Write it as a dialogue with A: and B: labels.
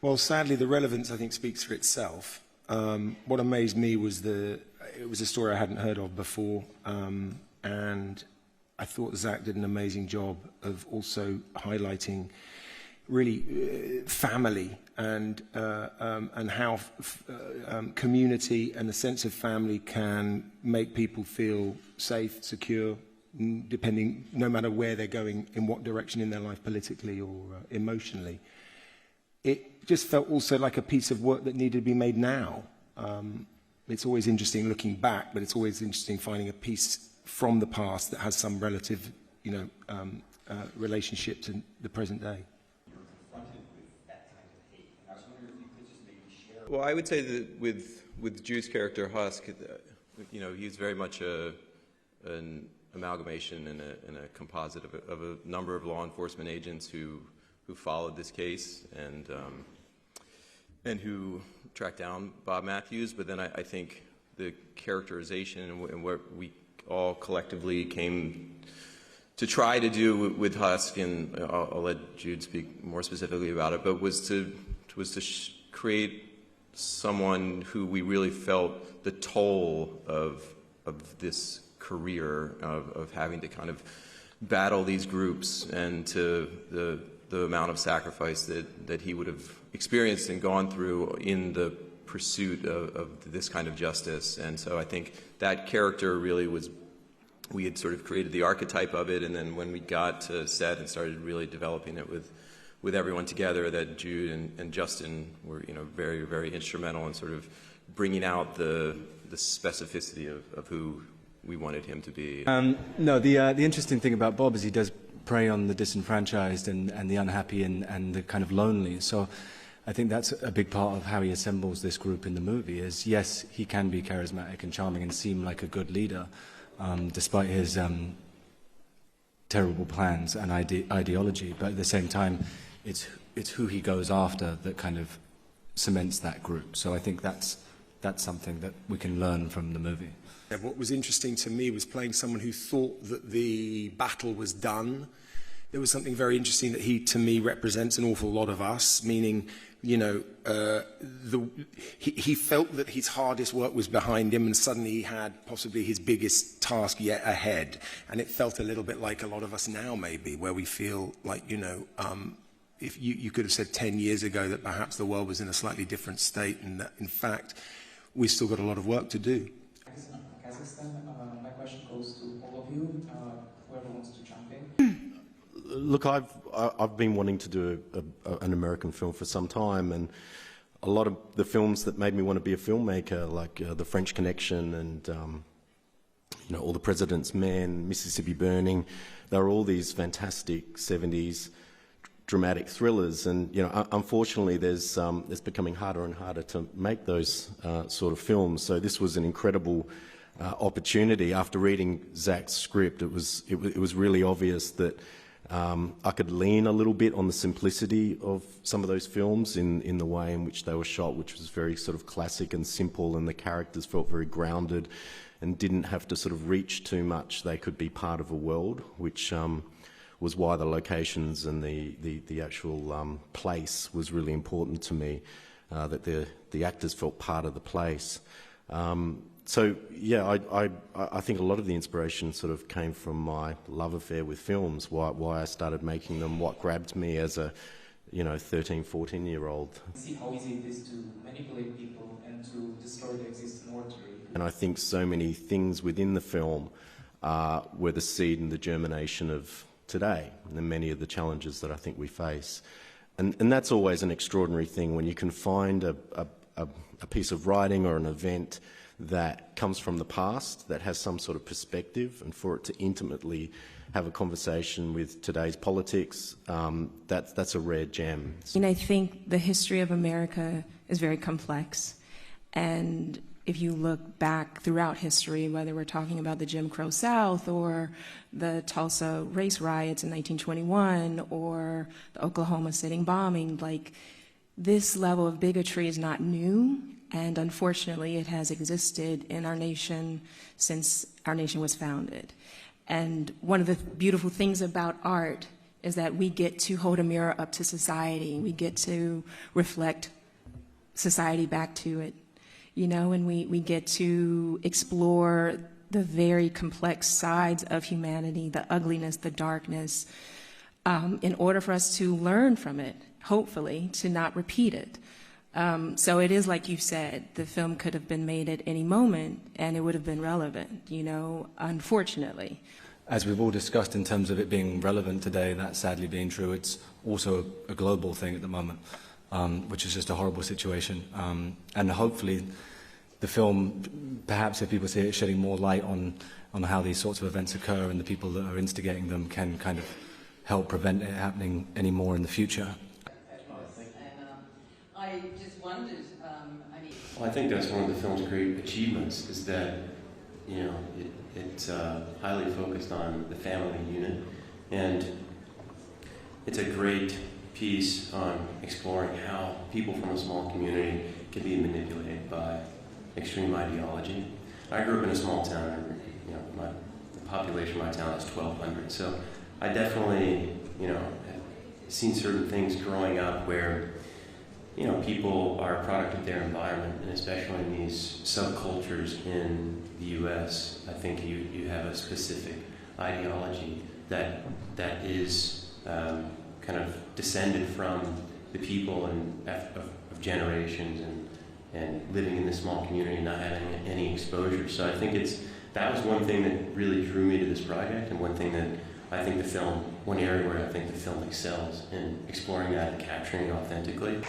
A: Well, sadly, the relevance, I think, speaks for itself. What amazed me was it was a story I hadn't heard of before, and I thought Zach did an amazing job of also highlighting really family and how community and the sense of family can make people feel safe, secure, no matter where they're going, in what direction in their life, politically or emotionally. It just felt also like a piece of work that needed to be made now. It's always interesting looking back, but it's always interesting finding a piece from the past that has some relative, relationship to the present day.
B: Well, I would say that with Jude's character Husk, he's very much an amalgamation and a composite of a number of law enforcement agents who followed this case and who tracked down Bob Matthews. But then I think the characterization and what we all collectively came to try to do with Husk, and I'll let Jude speak more specifically about it, but was to create someone who we really felt the toll of this career of having to kind of battle these groups, and to the amount of sacrifice that he would have experienced and gone through in the pursuit of this kind of justice. And so I think that character really was, we had sort of created the archetype of it, and then when we got to set and started really developing it with everyone together, that Jude and Justin were very, very instrumental in sort of bringing out the specificity of who we wanted him to be.
C: No, the interesting thing about Bob is he does prey on the disenfranchised and the unhappy and the kind of lonely. So I think that's a big part of how he assembles this group in the movie. Is yes, he can be charismatic and charming and seem like a good leader, despite his terrible plans and ideology. But at the same time, it's who he goes after that kind of cements that group. So I think that's something that we can learn from the movie.
A: Yeah, what was interesting to me was playing someone who thought that the battle was done. There was something very interesting that he, to me, represents an awful lot of us, meaning, he felt that his hardest work was behind him, and suddenly he had possibly his biggest task yet ahead. And it felt a little bit like a lot of us now, maybe, where we feel like, if you could have said 10 years ago that perhaps the world was in a slightly different state, and that, in fact, we've still got a lot of work to do.
D: My question goes to all of you. Whoever wants to jump in.
E: Look, I've been wanting to do an American film for some time, and a lot of the films that made me want to be a filmmaker, like The French Connection and All the President's Men, Mississippi Burning, they were all these fantastic 70s dramatic thrillers, and unfortunately, it's becoming harder and harder to make those sort of films. So this was an incredible opportunity. After reading Zach's script, it was really obvious that I could lean a little bit on the simplicity of some of those films in the way in which they were shot, which was very sort of classic and simple, and the characters felt very grounded and didn't have to sort of reach too much. They could be part of a world, which was why the locations and the actual place was really important to me, that the actors felt part of the place. So yeah, I think a lot of the inspiration sort of came from my love affair with films, why I started making them, what grabbed me as a 13, 14-year-old.
D: See how easy it is to manipulate people and to destroy the existing order.
E: And I think so many things within the film were the seed and the germination of today, and many of the challenges that I think we face. And that's always an extraordinary thing, when you can find a piece of writing or an event that comes from the past, that has some sort of perspective, and for it to intimately have a conversation with today's politics, that's a rare gem.
F: And I think the history of America is very complex, and if you look back throughout history, whether we're talking about the Jim Crow South or the Tulsa race riots in 1921 or the Oklahoma sitting bombing, like, this level of bigotry is not new, and unfortunately it has existed in our nation since our nation was founded. And one of the beautiful things about art is that we get to hold a mirror up to society. We get to reflect society back to it, you know, and we get to explore the very complex sides of humanity, the ugliness, the darkness, in order for us to learn from it, hopefully, to not repeat it. So it is like you said, the film could have been made at any moment and it would have been relevant, you know, unfortunately.
C: As we've all discussed in terms of it being relevant today, that sadly being true, it's also a global thing at the moment, which is just a horrible situation. And hopefully the film, perhaps if people see it shedding more light on how these sorts of events occur and the people that are instigating them can kind of help prevent it happening anymore in the future.
G: I just wondered,
H: Well, I think that's one of the film's great achievements, is that, you know, it's highly focused on the family unit, and it's a great piece on exploring how people from a small community can be manipulated by extreme ideology. I grew up in a small town, and, you know, the population of my town is 1,200, so I definitely, you know, have seen certain things growing up where, you know, people are a product of their environment, and especially in these subcultures in the U.S., I think you have a specific ideology that is kind of descended from the people of generations and living in this small community and not having any exposure. So I think that was one thing that really drew me to this project, and one thing that I think one area where I think the film excels in exploring that and capturing it authentically.